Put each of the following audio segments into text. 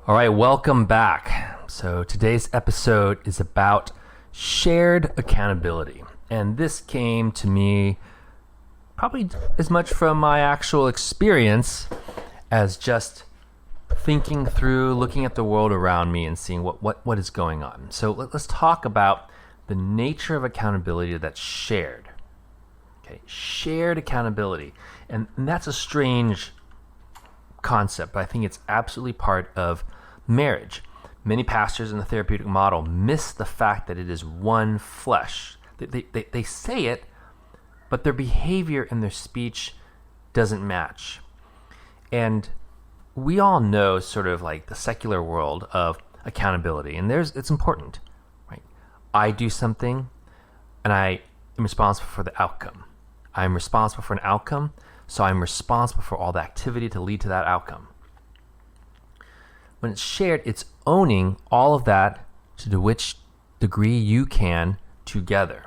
All right, welcome back. So today's episode is about shared accountability. And this came to me probably as much from my actual experience as just thinking through, looking at the world around me and seeing what is going on. So let's talk about the nature of accountability that's shared. Okay, shared accountability. And that's a strange concept, but I think it's absolutely part of marriage. Many pastors in the therapeutic model miss the fact that it is one flesh. They say it, but their behavior and their speech doesn't match. And we all know sort of like the secular world of accountability, and it's important, right? I do something, and I am responsible for the outcome. I'm responsible for an outcome, so I'm responsible for all the activity to lead to that outcome. When it's shared, it's owning all of that to which degree you can together.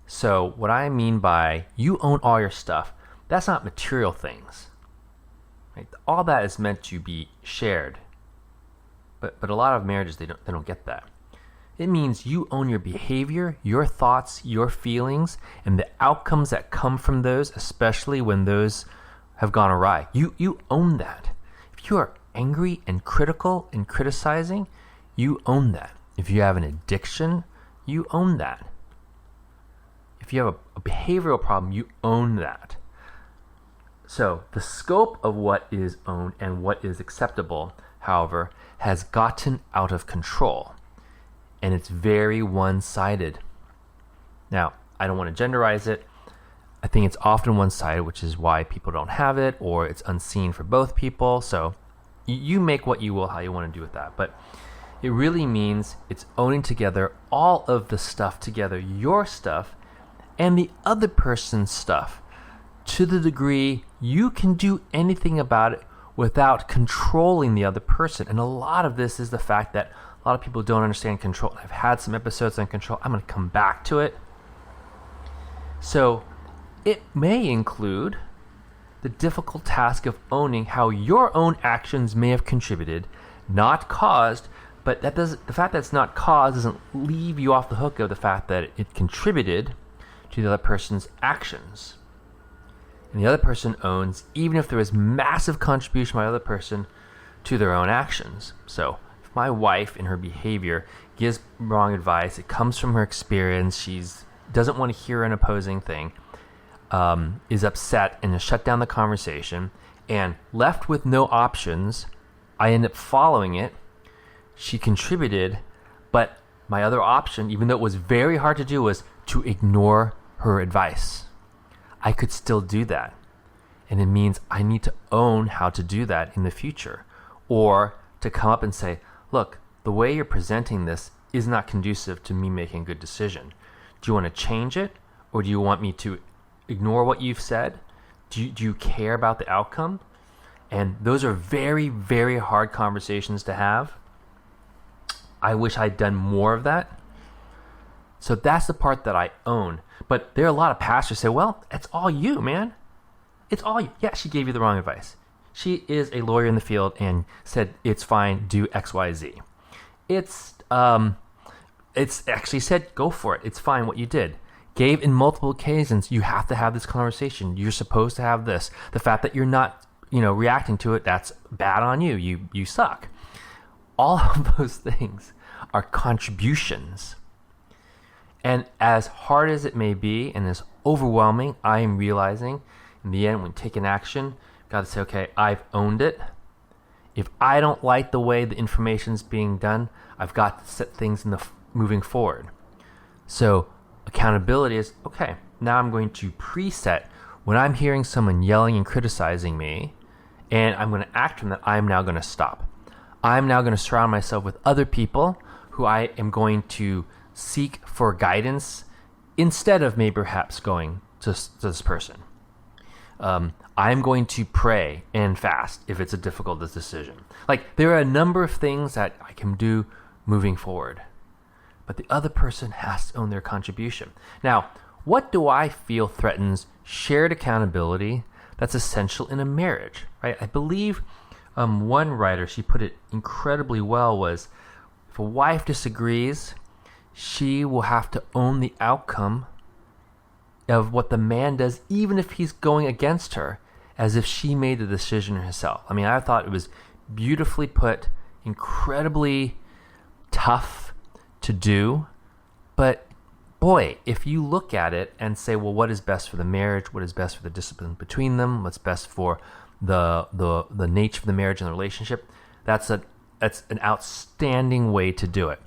So what I mean by you own all your stuff, that's not material things. Right? All that is meant to be shared. But a lot of marriages, they don't get that. It means you own your behavior, your thoughts, your feelings, and the outcomes that come from those, especially when those have gone awry. You own that. If you are angry and critical and criticizing, you own that. If you have an addiction, you own that. If you have a behavioral problem, you own that. So the scope of what is owned and what is acceptable, however, has gotten out of control. And it's very one-sided. Now, I don't want to genderize it. I think it's often one-sided, which is why people don't have it, or it's unseen for both people. So you make what you will, how you want to do with that. But it really means it's owning together all of the stuff together, your stuff and the other person's stuff, to the degree you can do anything about it without controlling the other person. And a lot of this is the fact that a lot of people don't understand control. I've had some episodes on control. I'm going to come back to it. So it may include the difficult task of owning how your own actions may have contributed, not caused, but the fact that it's not caused doesn't leave you off the hook of the fact that it contributed to the other person's actions. And the other person owns, even if there is massive contribution by the other person to their own actions. So if my wife in her behavior gives wrong advice, it comes from her experience, she doesn't want to hear an opposing thing, is upset and has shut down the conversation, and left with no options, I end up following it. She contributed, but my other option, even though it was very hard to do, was to ignore her advice. I could still do that. And it means I need to own how to do that in the future. Or to come up and say, look, the way you're presenting this is not conducive to me making a good decision. Do you want to change it? Or do you want me to ignore what you've said? Do you care about the outcome? And those are very, very hard conversations to have. I wish I'd done more of that. So that's the part that I own. But there are a lot of pastors who say, well, it's all you, man. It's all you. Yeah, she gave you the wrong advice. She is a lawyer in the field and said, it's fine, do X, Y, Z. It's actually said, go for it. It's fine what you did. Gave in multiple occasions, you have to have this conversation. You're supposed to have this. The fact that you're not, reacting to it, that's bad on you. You suck. All of those things are contributions. And as hard as it may be and as overwhelming, I am realizing in the end when taking action, got to say, okay, I've owned it. If I don't like the way the information's being done, I've got to set things moving forward. So accountability is, okay, now I'm going to preset when I'm hearing someone yelling and criticizing me, and I'm going to act from that, I'm now going to stop. I'm now going to surround myself with other people who I am going to seek for guidance instead of maybe perhaps going to this person. I'm going to pray and fast if it's a difficult decision. Like, there are a number of things that I can do moving forward, but the other person has to own their contribution. Now, what do I feel threatens shared accountability that's essential in a marriage, right? I believe One writer, she put it incredibly well, was if a wife disagrees, she will have to own the outcome of what the man does, even if he's going against her, as if she made the decision herself. I mean, I thought it was beautifully put, incredibly tough to do, but boy, if you look at it and say, well, what is best for the marriage? What is best for the discipline between them? What's best for the nature of the marriage and the relationship? That's an outstanding way to do it.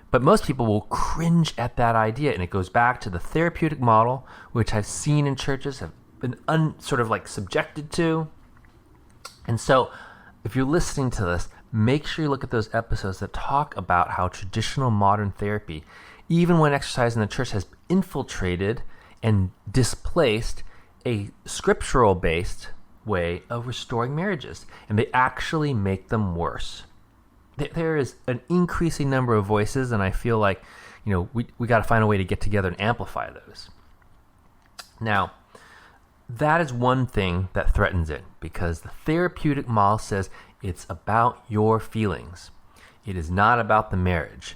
But most people will cringe at that idea, and it goes back to the therapeutic model, which I've seen in churches have been sort of like subjected to. And so if you're listening to this, make sure you look at those episodes that talk about how traditional modern therapy, even when exercise in the church, has infiltrated and displaced a scriptural-based way of restoring marriages, and they actually make them worse. There is an increasing number of voices, and I feel like, we got to find a way to get together and amplify those. Now, that is one thing that threatens it, because the therapeutic model says it's about your feelings. It is not about the marriage.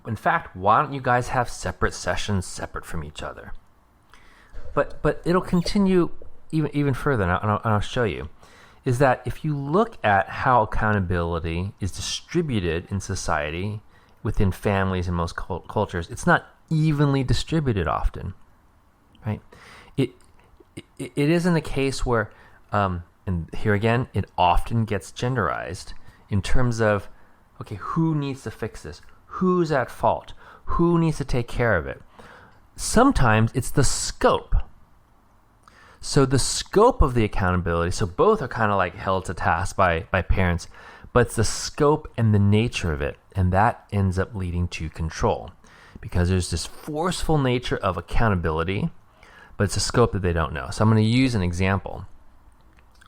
In fact, why don't you guys have separate sessions separate from each other? But it'll continue even further, and I'll show you, is that if you look at how accountability is distributed in society, within families in most cultures, it's not evenly distributed often, right? It isn't a case where, and here again, it often gets genderized in terms of, okay, who needs to fix this? Who's at fault? Who needs to take care of it? Sometimes it's the scope. So the scope of the accountability, so both are kind of like held to task by parents, but it's the scope and the nature of it, and that ends up leading to control, because there's this forceful nature of accountability, but it's a scope that they don't know. So I'm going to use an example.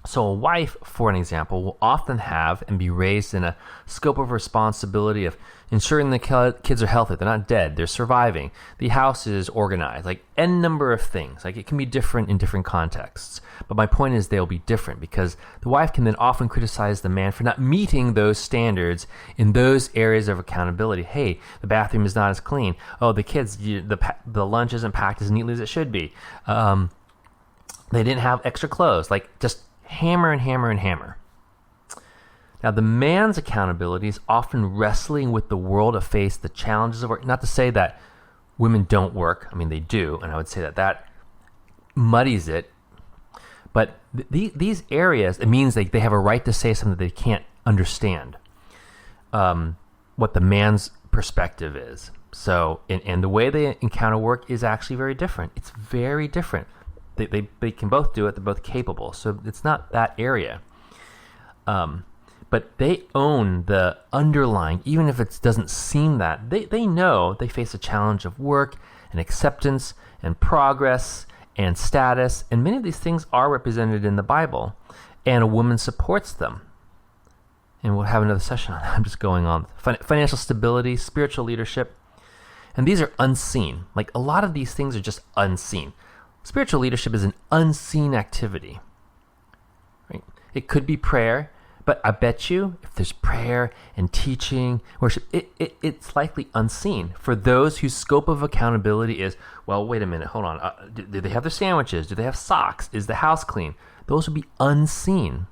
So a wife, for an example, will often have and be raised in a scope of responsibility of ensuring the kids are healthy, they're not dead, they're surviving, the house is organized, like n number of things. Like, it can be different in different contexts. But my point is they'll be different, because the wife can then often criticize the man for not meeting those standards in those areas of accountability. Hey, the bathroom is not as clean. Oh, the kids, the lunch isn't packed as neatly as it should be. They didn't have extra clothes. Like, just hammer and hammer and hammer. Now, the man's accountability is often wrestling with the world to face the challenges of work. Not to say that women don't work. I mean, they do, and I would say that muddies it. But these areas, it means they have a right to say something that they can't understand, what the man's perspective is. So, and the way they encounter work is actually very different. It's very different. They can both do it. They're both capable. So it's not that area. But they own the underlying, even if it doesn't seem that. They know they face a challenge of work and acceptance and progress and status. And many of these things are represented in the Bible. And a woman supports them. And we'll have another session on that. I'm just going on. Financial stability, spiritual leadership. And these are unseen. Like, a lot of these things are just unseen. Spiritual leadership is an unseen activity, right? It could be prayer, but I bet you if there's prayer and teaching, worship, it's likely unseen for those whose scope of accountability is, well, wait a minute, hold on. Do they have their sandwiches? Do they have socks? Is the house clean? Those would be unseen.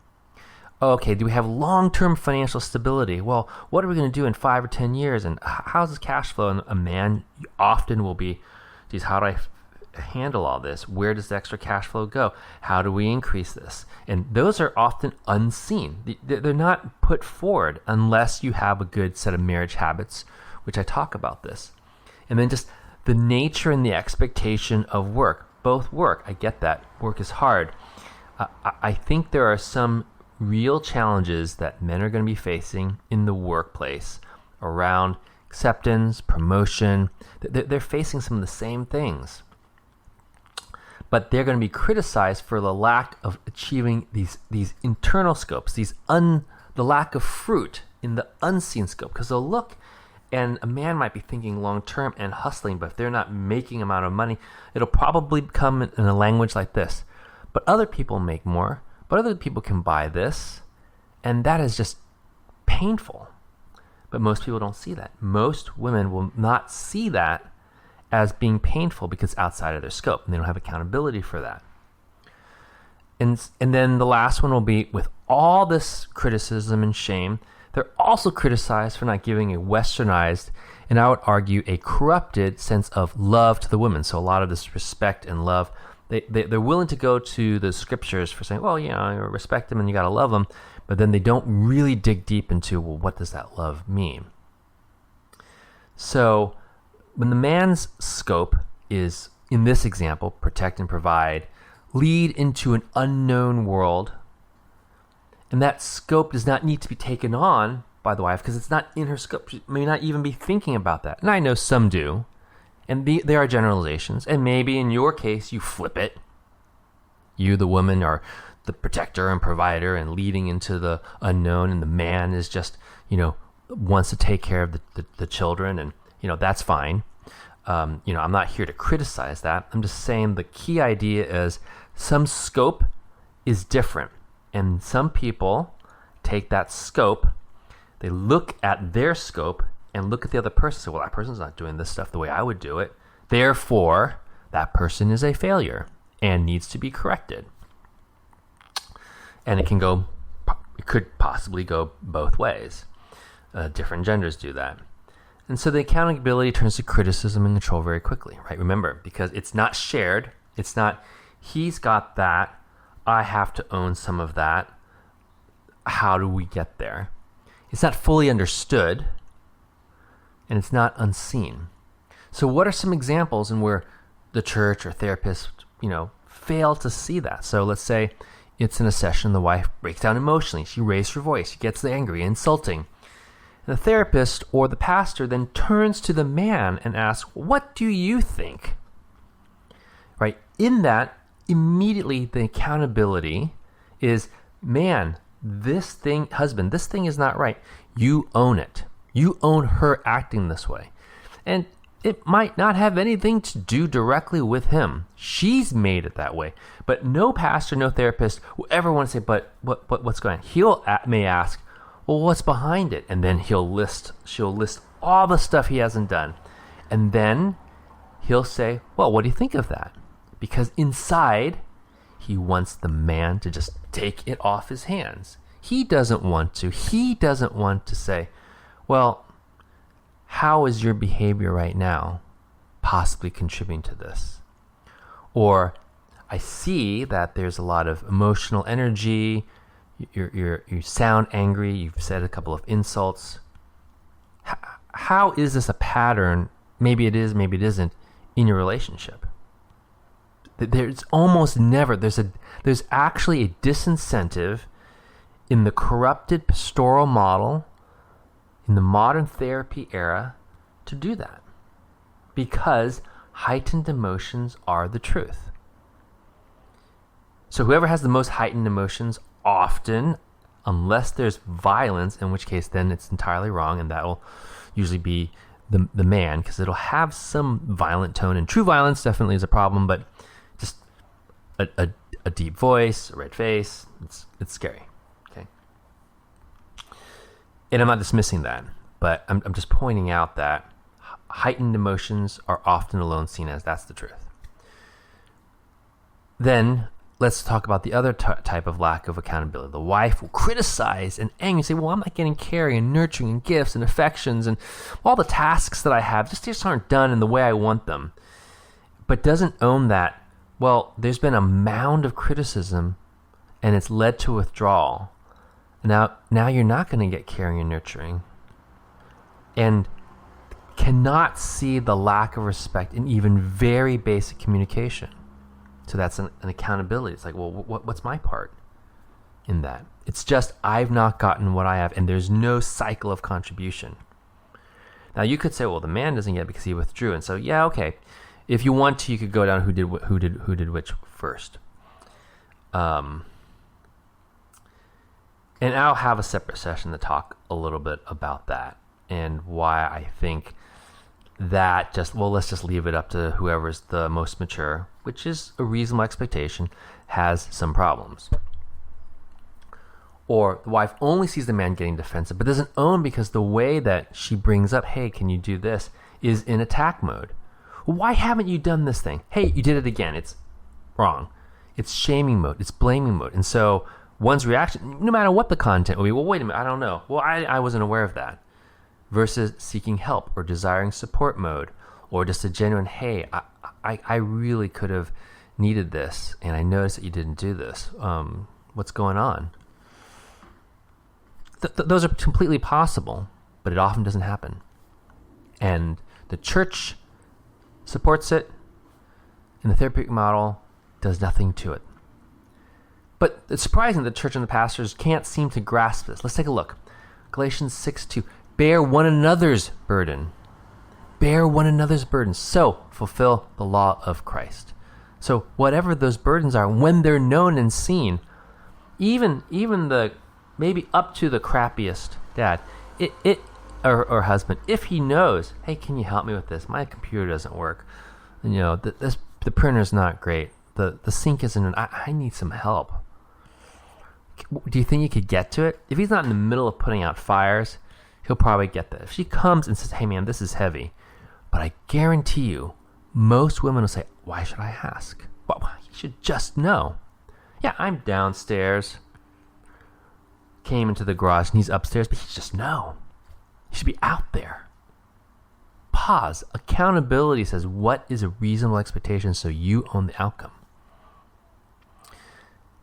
Okay, do we have long-term financial stability? Well, what are we going to do in 5 or 10 years? And how's this cash flow? And a man often will be, geez, how do I handle all this? Where does the extra cash flow go? How do we increase this? And those are often unseen. They're not put forward unless you have a good set of marriage habits, which I talk about this. And then just the nature and the expectation of work. Both work. I get that. Work is hard. I think there are some real challenges that men are going to be facing in the workplace around acceptance, promotion. They're facing some of the same things. But they're going to be criticized for the lack of achieving these internal scopes, the lack of fruit in the unseen scope. Because they'll look, and a man might be thinking long-term and hustling, but if they're not making amount of money, it'll probably come in a language like this. But other people make more, but other people can buy this. And that is just painful. But most people don't see that. Most women will not see that as being painful because it's outside of their scope, and they don't have accountability for that. And then the last one will be, with all this criticism and shame, they're also criticized for not giving a westernized, and I would argue a corrupted, sense of love to the women. So a lot of this respect and love, they're willing to go to the scriptures for saying, well, you respect them and you got to love them, but then they don't really dig deep into, well, what does that love mean? So when the man's scope is, in this example, protect and provide, lead into an unknown world, and that scope does not need to be taken on by the wife because it's not in her scope. She may not even be thinking about that. And I know some do, and there are generalizations, and maybe in your case you flip it. You, the woman, are the protector and provider and leading into the unknown, and the man is just, wants to take care of the children, and that's fine. I'm not here to criticize that. I'm just saying the key idea is some scope is different, and some people take that scope, they look at their scope and look at the other person and say, well, that person's not doing this stuff the way I would do it, therefore that person is a failure and needs to be corrected. And it could possibly go both ways. Different genders do that. And so the accountability turns to criticism and control very quickly, right? Remember, because it's not shared. It's not, he's got that, I have to own some of that. How do we get there? It's not fully understood, and it's not unseen. So what are some examples in where the church or therapist, fail to see that? So let's say it's in a session, the wife breaks down emotionally. She raises her voice. She gets angry, insulting. And the therapist or the pastor then turns to the man and asks, what do you think? Right? In that, immediately the accountability is, man, husband, this thing is not right. You own it. You own her acting this way. And it might not have anything to do directly with him. She's made it that way. But no pastor, no therapist will ever want to say, but what's going on? May ask, well, what's behind it? And then she'll list all the stuff he hasn't done. And then he'll say, well, what do you think of that? Because inside, he wants the man to just take it off his hands. He doesn't want to. He doesn't want to say, well, how is your behavior right now possibly contributing to this? Or, I see that there's a lot of emotional energy. You sound angry. You've said a couple of insults. How is this a pattern? Maybe it is, maybe it isn't, in your relationship. There's almost never. There's actually a disincentive in the corrupted pastoral model in the modern therapy era to do that, because heightened emotions are the truth. So whoever has the most heightened emotions often, unless there's violence, in which case then it's entirely wrong, and that'll usually be the man, because it'll have some violent tone, and true violence definitely is a problem, but just a deep voice, a red face, it's scary. Okay. And I'm not dismissing that, but I'm just pointing out that heightened emotions are often alone seen as that's the truth. Then let's talk about the other type of lack of accountability. The wife will criticize and angry, say, well, I'm not getting caring and nurturing and gifts and affections, and all the tasks that I have just aren't done in the way I want them. But doesn't own that, well, there's been a mound of criticism and it's led to withdrawal. Now you're not going to get caring and nurturing, and cannot see the lack of respect in even very basic communication. So that's an accountability. It's like, well, what's my part in that? It's just, I've not gotten what I have, and there's no cycle of contribution. Now you could say, well, the man doesn't get it because he withdrew, and so yeah, okay. If you want to, you could go down who did which first. And I'll have a separate session to talk a little bit about that and why I think that let's just leave it up to whoever's the most mature, which is a reasonable expectation, has some problems. Or the wife only sees the man getting defensive, but doesn't own because the way that she brings up, hey, can you do this, is in attack mode. Why haven't you done this thing? Hey, you did it again. It's wrong. It's shaming mode. It's blaming mode. And so one's reaction, no matter what the content will be, well, wait a minute, I don't know. Well, I wasn't aware of that. Versus seeking help or desiring support mode, or just a genuine, hey, I really could have needed this, and I noticed that you didn't do this. What's going on? Those are completely possible, but it often doesn't happen. And the church supports it, and the therapeutic model does nothing to it. But it's surprising that the church and the pastors can't seem to grasp this. Let's take a look. Galatians 6:2. Bear one another's burden. Bear one another's burdens. So fulfill the law of Christ. So whatever those burdens are, when they're known and seen, even the maybe up to the crappiest dad, or husband, if he knows, hey, can you help me with this? My computer doesn't work. The printer's not great. The sink isn't. I need some help. Do you think you could get to it? If he's not in the middle of putting out fires, he'll probably get that. If she comes and says, hey man, this is heavy, but I guarantee you, most women will say, why should I ask? Well, you should just know. Yeah, I'm downstairs. Came into the garage and he's upstairs, but he should just know. He should be out there. Pause. Accountability says, what is a reasonable expectation so you own the outcome?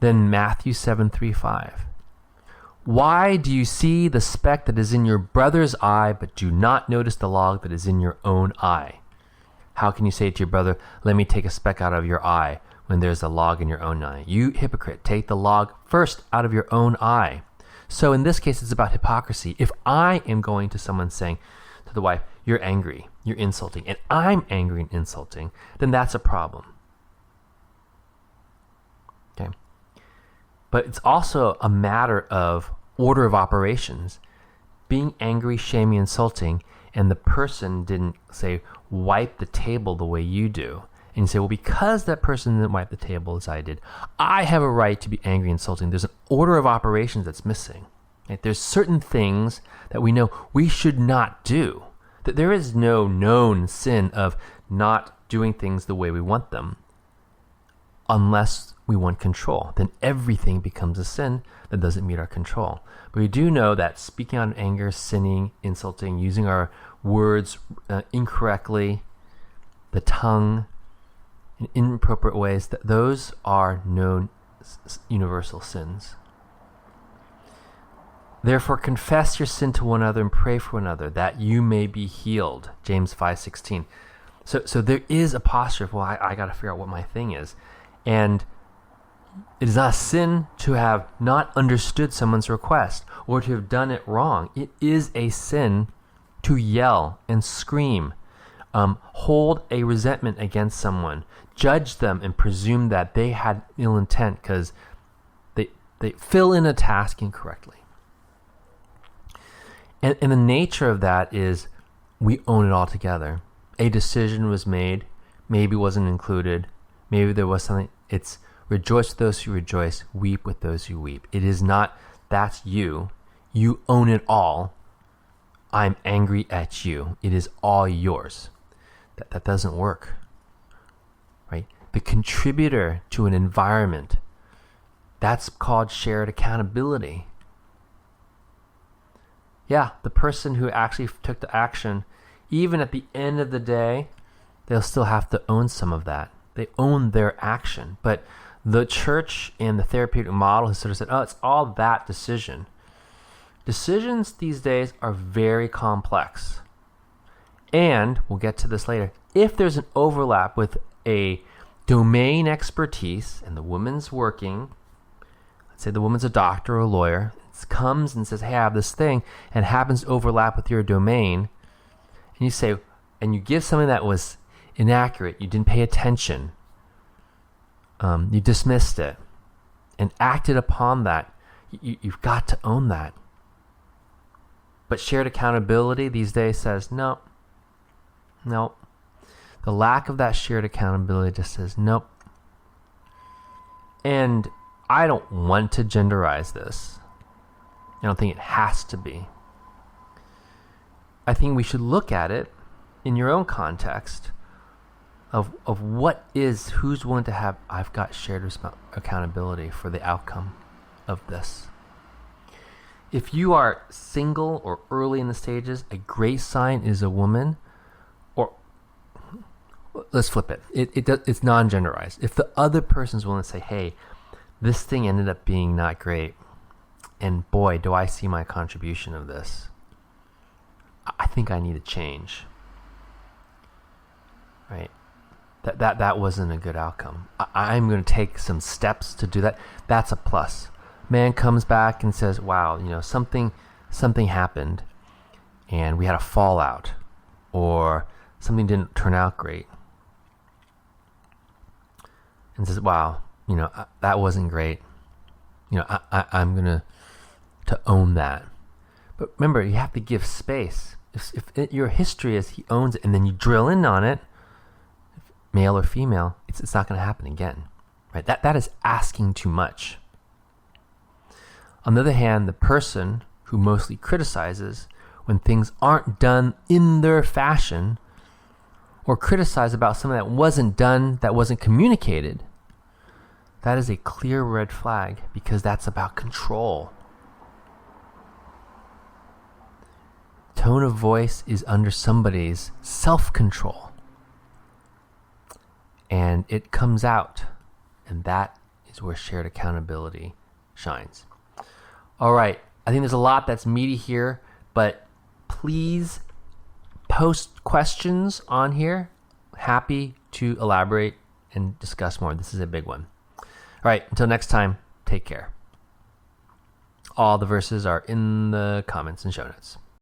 Then Matthew 7:3-5. Why do you see the speck that is in your brother's eye, but do not notice the log that is in your own eye? How can you say to your brother, let me take a speck out of your eye, when there's a log in your own eye? You hypocrite, take the log first out of your own eye. So in this case, it's about hypocrisy. If I am going to someone saying to the wife, you're angry, you're insulting, and I'm angry and insulting, then that's a problem. Okay. But it's also a matter of order of operations. Being angry, shaming, insulting, and the person didn't, say, wipe the table the way you do. And you say, well, because that person didn't wipe the table as I did, I have a right to be angry and insulting. There's an order of operations that's missing. Right? There's certain things that we know we should not do. That there is no known sin of not doing things the way we want them, unless we want control. Then everything becomes a sin that doesn't meet our control. But we do know that speaking out of anger, sinning, insulting, using our words incorrectly, the tongue, in inappropriate ways, that those are known universal sins. Therefore, confess your sin to one another and pray for one another that you may be healed. James 5:16. So there is a posture of, well, I got to figure out what my thing is. And it is not a sin to have not understood someone's request or to have done it wrong. It is a sin to yell and scream, hold a resentment against someone, judge them and presume that they had ill intent because they fill in a task incorrectly. And the nature of that is we own it all together. A decision was made, maybe wasn't included, maybe there was something. It's rejoice with those who rejoice, weep with those who weep. It is not, that's you. You own it all. I'm angry at you. It is all yours. That doesn't work. Right? The contributor to an environment, that's called shared accountability. Yeah, the person who actually took the action, even at the end of the day, they'll still have to own some of that. They own their action. But the church and the therapeutic model has sort of said, oh, it's all that decision. Decisions these days are very complex. And, we'll get to this later, if there's an overlap with a domain expertise and the woman's working, let's say the woman's a doctor or a lawyer, comes and says, hey, I have this thing, and happens to overlap with your domain, and you say, and you give something that was inaccurate, you didn't pay attention, you dismissed it, and acted upon that, you've got to own that. But shared accountability these days says, no. The lack of that shared accountability just says, nope. And I don't want to genderize this, I don't think it has to be. I think we should look at it in your own context of who's willing to have, I've got shared accountability for the outcome of this. If you are single or early in the stages, a great sign is a woman, or let's flip it. It's non-genderized. If the other person's willing to say, hey, this thing ended up being not great, and boy, do I see my contribution of this. I think I need to change. Right? That wasn't a good outcome. I'm going to take some steps to do that. That's a plus. Man comes back and says, wow, something happened and we had a fallout, or something didn't turn out great. And says, wow, that wasn't great. I'm going to own that. But remember, you have to give space. If your history is he owns it and then you drill in on it, male or female, it's not going to happen again. Right? That is asking too much. On the other hand, the person who mostly criticizes when things aren't done in their fashion, or criticize about something that wasn't done, that wasn't communicated, that is a clear red flag, because that's about control. Tone of voice is under somebody's self-control. And it comes out. And that is where shared accountability shines. All right. I think there's a lot that's meaty here, but please post questions on here. Happy to elaborate and discuss more. This is a big one. All right. Until next time, take care. All the verses are in the comments and show notes.